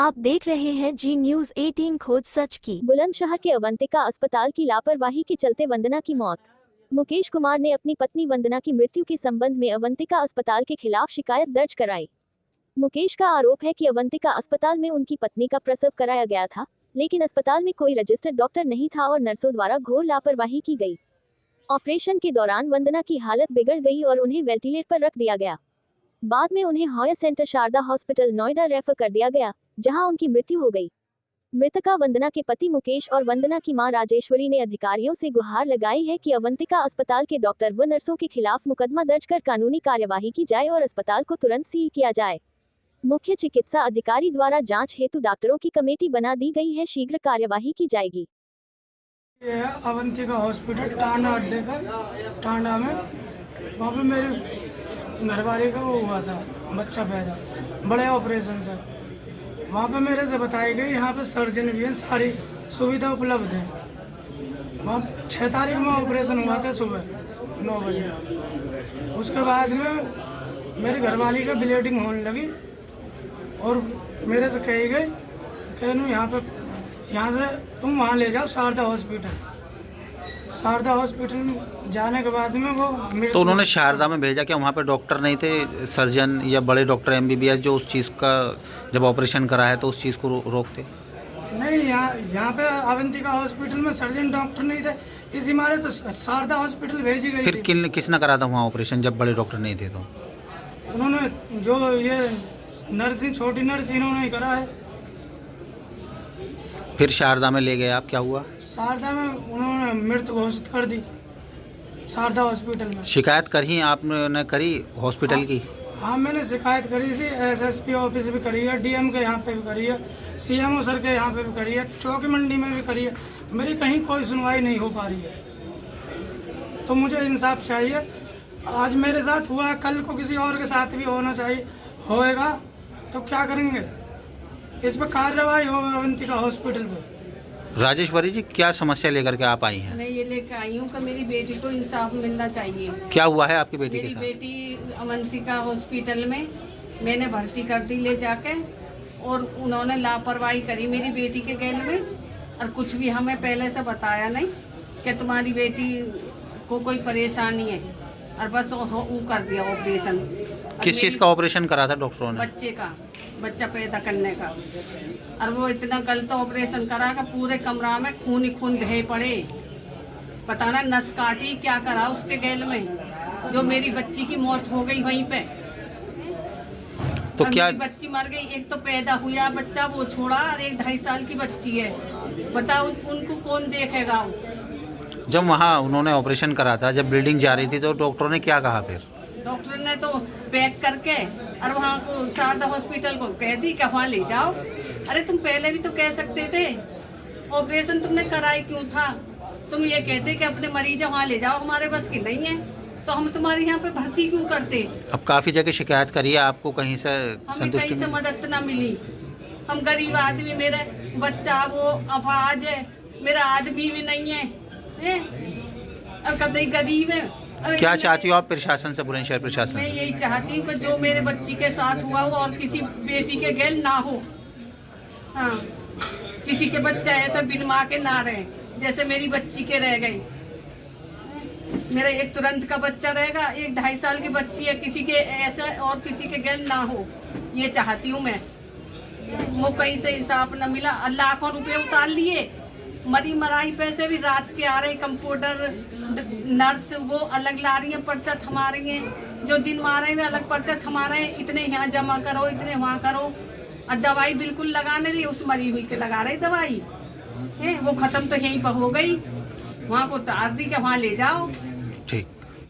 आप देख रहे हैं जी न्यूज़ 18 खोज सच की। बुलंदशहर के अवंतिका अस्पताल की लापरवाही के चलते वंदना की मौत। मुकेश कुमार ने अपनी पत्नी वंदना की मृत्यु के संबंध में अवंतिका अस्पताल के खिलाफ शिकायत दर्ज कराई। मुकेश का आरोप है कि अवंतिका अस्पताल में उनकी पत्नी का प्रसव कराया गया था, लेकिन अस्पताल में कोई रजिस्टर्ड डॉक्टर नहीं था और नर्सों द्वारा घोर लापरवाही की गई। ऑपरेशन के दौरान वंदना की हालत बिगड़ गई और उन्हें वेंटिलेटर पर रख दिया गया। बाद में उन्हें higher centre Sharda hospital Noida refer कर दिया गया, जहां उनकी मृत्यु हो गई। मृतका वंदना के पति मुकेश और वंदना की मां राजेश्वरी ने अधिकारियों से गुहार लगाई है कि अवंतिका अस्पताल के डॉक्टर व नर्सों के खिलाफ मुकदमा दर्ज कर कानूनी कार्यवाही की जाए और अस्पताल को तुरंत सील किया जाए। मुख्य चिकित्सा अधिकारी द्वारा जांच हेतु डॉक्टरों की कमेटी बना दी गई है, शीघ्र कार्यवाही की जाएगी। ये है अवंतिका हॉस्पिटल टांडा अड्डे का, टांडा में। वहाँ पे मेरे घरवाले का वो हुआ था, बच्चा पैदा, बड़े ऑपरेशन से। वहाँ पे मेरे से बताई गई यहाँ पे सर्जन भी हैं, सारी सुविधा उपलब्ध है। वहाँ 6 तारीख में ऑपरेशन हुआ था सुबह 9 बजे। उसके बाद में मेरी घरवाली का ब्लीडिंग होने लगी और मेरे से कही गई कि यहाँ से तुम वहाँ ले जाओ शारदा हॉस्पिटल। शारदा हॉस्पिटल जाने के बाद में वो तो उन्होंने शारदा में भेजा, क्या वहाँ पे डॉक्टर नहीं थे, सर्जन या बड़े डॉक्टर MBBS जो उस चीज़ का जब ऑपरेशन कराया तो उस चीज़ को रोकते? नहीं, यहाँ पे अवंतिका हॉस्पिटल में सर्जन डॉक्टर नहीं थे, इसी मारे तो शारदा हॉस्पिटल भेजी गई। फिर किसने करा था वहाँ ऑपरेशन जब बड़े डॉक्टर नहीं थे? तो उन्होंने जो ये नर्सिंग छोटी नर्स इन्होंने ही करा है। फिर शारदा में ले गए आप, क्या हुआ? शारदा में उन्होंने मृत घोषित कर दी, शारदा हॉस्पिटल में। शिकायत करी आपने करी हॉस्पिटल की? हाँ, मैंने शिकायत करी थी, SSP ऑफिस भी करी है, DM के यहाँ पे भी करी है, CMO सर के यहाँ पे भी करी है, चौकी मंडी में भी करी है। मेरी कहीं कोई सुनवाई नहीं हो पा रही है। तो मुझे इंसाफ चाहिए। आज मेरे साथ हुआ, कल को किसी और के साथ भी होना चाहिए, होएगा तो क्या करेंगे? इस पर कार्रवाई होगा अवंतिका हॉस्पिटल पे। राजेश्वरी जी, क्या समस्या लेकर के आप आई हैं? मैं ये लेकर आई हूँ कि मेरी बेटी को इंसाफ मिलना चाहिए। क्या हुआ है आपकी बेटी के मेरी साथ? बेटी अवंतिका हॉस्पिटल में मैंने भर्ती कर दी ले जाके, और उन्होंने लापरवाही करी मेरी बेटी के गैल में, और कुछ भी हमें पहले से बताया नहीं कि तुम्हारी बेटी को कोई परेशानी है, और बस वो कर दिया ऑपरेशन। किस चीज़ का ऑपरेशन करा था डॉक्टरों ने? बच्चे का, बच्चा पैदा करने का। और वो इतना गलत ऑपरेशन करा कि पूरे कमरा में खून ही खून बहे पड़े। पता ना नस काटी क्या करा उसके गैल में, जो मेरी बच्ची की मौत हो गई वहीं पे। तो क्या मेरी बच्ची मर गई, एक तो पैदा हुआ बच्चा वो छोड़ा, और एक 2.5 साल की बच्ची है। बताओ उनको कौन देखेगा? जब वहाँ उन्होंने ऑपरेशन करा था, जब ब्लीडिंग जा रही थी, तो डॉक्टरों ने क्या कहा फिर? डॉक्टर ने तो पैक करके और वहाँ को शारदा हॉस्पिटल को कह दी कि वहाँ ले जाओ। अरे तुम पहले भी तो कह सकते थे, ऑपरेशन तुमने कराई क्यों था? तुम ये कहते कि अपने मरीज वहाँ ले जाओ, हमारे बस की नहीं है तो हम तुम्हारे यहाँ पे भर्ती क्यों करते? अब काफ़ी जगह शिकायत करी है, आपको कहीं से हमें संतुष्टि कहीं से मिली? मदद न मिली। हम गरीब आदमी, मेरा बच्चा वो अपाज है, मेरा आदमी भी नहीं है, और कतई गरीब है। क्या चाहती हो आप प्रशासन से, बुलंदशहर प्रशासन? मैं यही चाहती हूँ कि जो मेरे बच्ची के साथ हुआ हो और किसी बेटी के गैल ना हो। हाँ, किसी के बच्चा ऐसा बिन माँ के ना रहे जैसे मेरी बच्ची के रह गई। मेरा एक तुरंत का बच्चा रहेगा, एक 2.5 साल की बच्ची है, किसी के ऐसा और किसी के गैल ना हो, ये चाहती हूँ मैं। वो कहीं से इंसाफ न मिला, लाखों रुपए उतार लिए, मरी मराई पैसे भी रात के आ रहे, कंप्यूटर नर्स वो अलग ला रही है, पर्चा थमा रही है, जो दिन मारे हुए अलग पर्चा थमा रहे हैं, इतने यहाँ जमा करो, इतने वहाँ करो, और दवाई बिल्कुल लगाने रही, उस मरी हुई के लगा रही दवाई है, वो खत्म तो यहीं पर हो गई, वहाँ को उतार दी कि वहाँ ले जाओ।